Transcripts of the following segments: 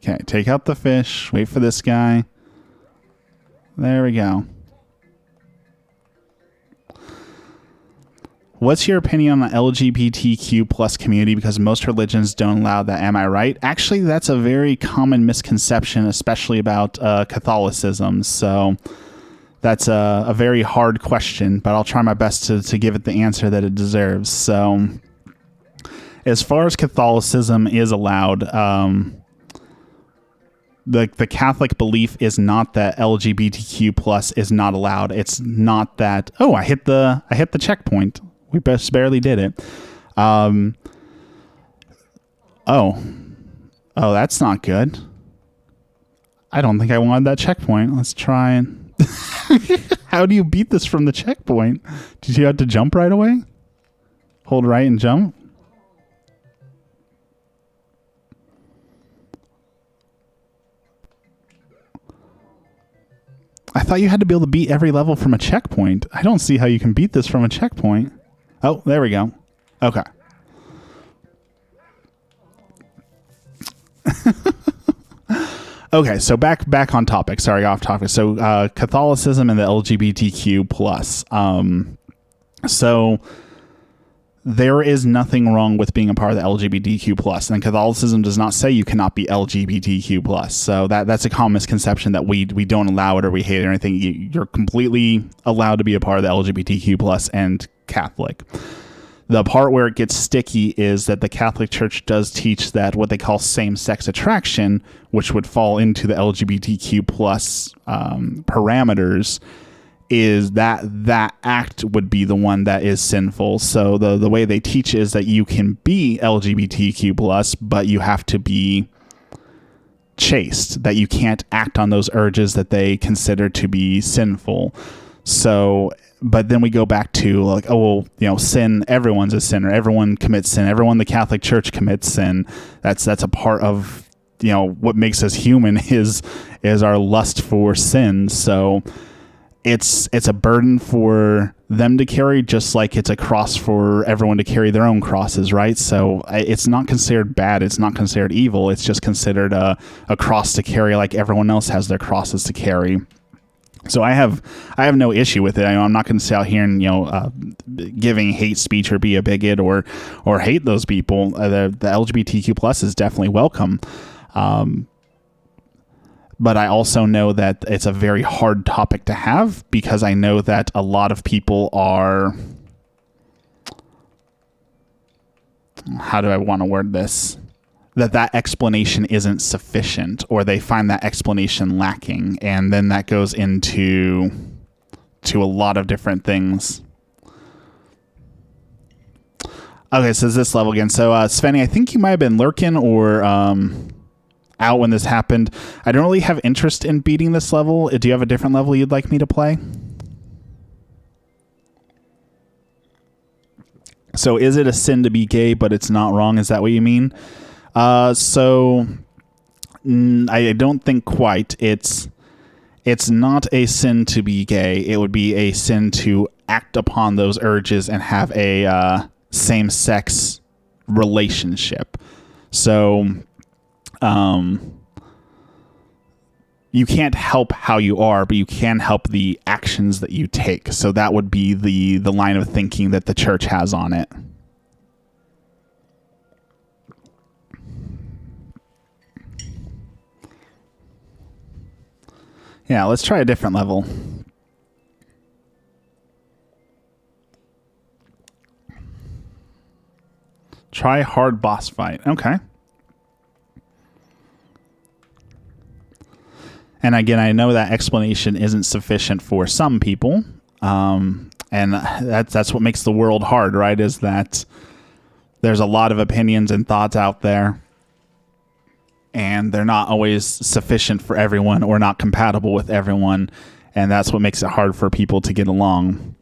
Okay, take out the fish. Wait for this guy. There we go. What's your opinion on the LGBTQ plus community? Because most religions don't allow that. Am I right? Actually, that's a very common misconception, especially about Catholicism. So that's a very hard question, but I'll try my best to give it the answer that it deserves. So as far as Catholicism is allowed, the Catholic belief is not that LGBTQ plus is not allowed. It's not that, oh, I hit the checkpoint. We barely did it. Oh, that's not good. I don't think I wanted that checkpoint. Let's try and... How do you beat this from the checkpoint? Did you have to jump right away? Hold right and jump? I thought you had to be able to beat every level from a checkpoint. I don't see how you can beat this from a checkpoint. Oh, there we go. Okay. Okay, so back on topic. Sorry, off topic. So Catholicism and the LGBTQ plus. So there is nothing wrong with being a part of the LGBTQ plus, and Catholicism does not say you cannot be LGBTQ plus. So that's a common misconception that we don't allow it or we hate it or anything. You're completely allowed to be a part of the LGBTQ plus and Catholic. The part where it gets sticky is that the Catholic Church does teach that what they call same-sex attraction, which would fall into the LGBTQ plus parameters, is that act would be the one that is sinful. So the way they teach is that you can be LGBTQ plus, but you have to be chaste, that you can't act on those urges that they consider to be sinful. So, but then we go back to like, oh, well, sin, everyone's a sinner. Everyone commits sin. Everyone in the Catholic Church commits sin. That's a part of, what makes us human is our lust for sin. So it's a burden for them to carry, just like it's a cross for everyone to carry their own crosses, right? So it's not considered bad. It's not considered evil. It's just considered a cross to carry, like everyone else has their crosses to carry. So I have no issue with it. I'm not going to sit out here and giving hate speech or be a bigot or hate those people. The LGBTQ plus is definitely welcome, but I also know that it's a very hard topic to have because I know that a lot of people are. How do I want to word this? That explanation isn't sufficient, or they find that explanation lacking, and then that goes into a lot of different things. Okay, so is this level again. So Svenny, I think you might have been lurking or out when this happened. I don't really have interest in beating this level. Do you have a different level you'd like me to play? So is it a sin to be gay, but it's not wrong? Is that what you mean? So I don't think quite. It's not a sin to be gay. It would be a sin to act upon those urges and have a same-sex relationship. So you can't help how you are, but you can help the actions that you take. So that would be the line of thinking that the church has on it. Yeah, let's try a different level. Try hard boss fight. Okay. And again, I know that explanation isn't sufficient for some people. And that's what makes the world hard, right? Is that there's a lot of opinions and thoughts out there, and they're not always sufficient for everyone or not compatible with everyone. And that's what makes it hard for people to get along.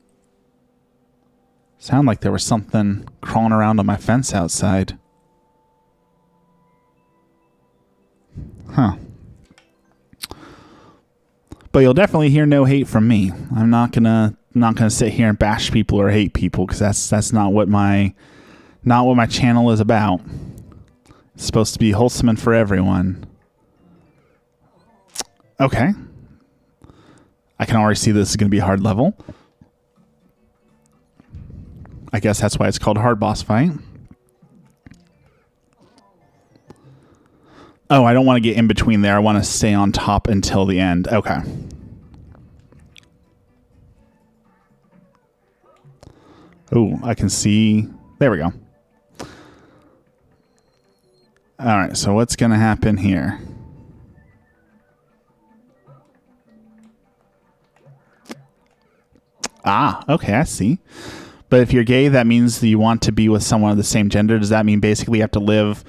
Sound like there was something crawling around on my fence outside. Huh. But you'll definitely hear no hate from me. I'm not gonna sit here and bash people or hate people, because that's not what my channel is about. It's supposed to be wholesome and for everyone. Okay. I can already see this is going to be a hard level. I guess that's why it's called hard boss fight. Oh, I don't want to get in between there. I want to stay on top until the end. Okay. Oh, I can see. There we go. All right, so what's going to happen here? Ah, okay, I see. But if you're gay, that means that you want to be with someone of the same gender. Does that mean basically you have to live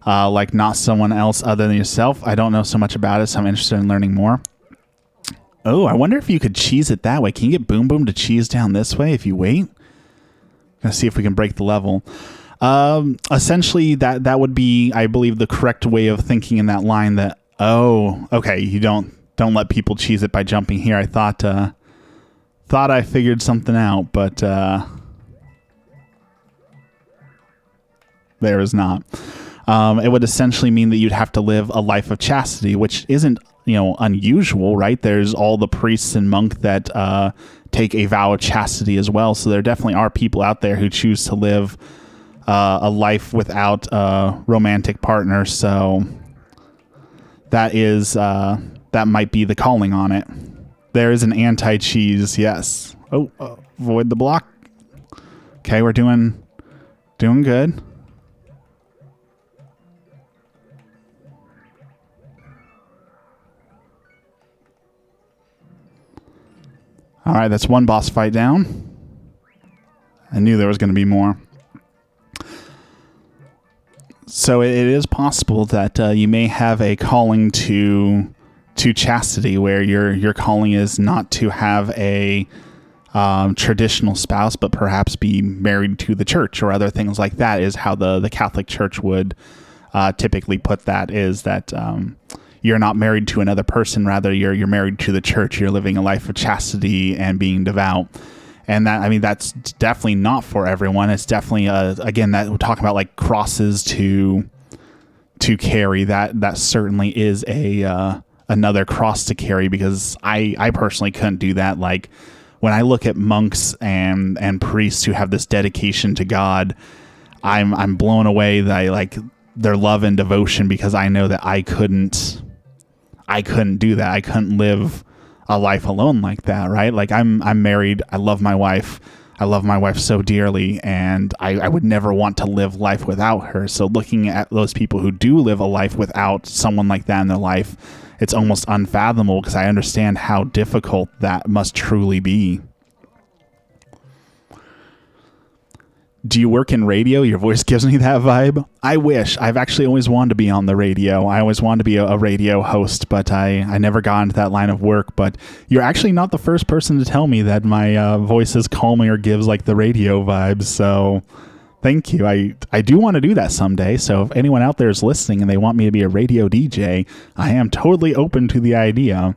like not someone else other than yourself? I don't know so much about it, so I'm interested in learning more. Oh, I wonder if you could cheese it that way. Can you get Boom Boom to cheese down this way if you wait? Gonna see if we can break the level. Essentially, that would be, I believe, the correct way of thinking in that line. That okay, you don't let people cheese it by jumping here. I thought I figured something out, but there is not. It would essentially mean that you'd have to live a life of chastity, which isn't unusual, right? There's all the priests and monks that take a vow of chastity as well. So there definitely are people out there who choose to live a life without a romantic partner. So that is that might be the calling on it. There is an anti-cheese, yes. Oh, avoid the block. Okay, we're doing good. All right, that's one boss fight down. I knew there was going to be more. So it is possible that you may have a calling to chastity, where your calling is not to have a traditional spouse, but perhaps be married to the church or other things like that. Is how the Catholic Church would typically put that. Is that you're not married to another person, rather you're married to the church. You're living a life of chastity and being devout. And that, I mean, that's definitely not for everyone. It's definitely again, that we're talking about like crosses to carry. That certainly is a another cross to carry, because I personally couldn't do that. Like when I look at monks and priests who have this dedication to God, I'm blown away that I like their love and devotion, because I know that I couldn't do that. I couldn't live a life alone like that, right? Like I'm married. I love my wife. I love my wife so dearly, and I would never want to live life without her. So looking at those people who do live a life without someone like that in their life, it's almost unfathomable, because I understand how difficult that must truly be. Do you work in radio? Your voice gives me that vibe. I wish. I've actually always wanted to be on the radio. I always wanted to be a radio host, but I never got into that line of work. But you're actually not the first person to tell me that my voice is calming or gives like the radio vibes. So thank you. I do want to do that someday. So if anyone out there is listening and they want me to be a radio DJ, I am totally open to the idea.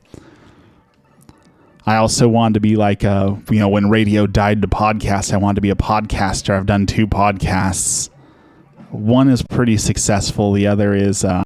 I also wanted to be like, when radio died to podcast, I wanted to be a podcaster. I've done 2 podcasts. One is pretty successful. The other is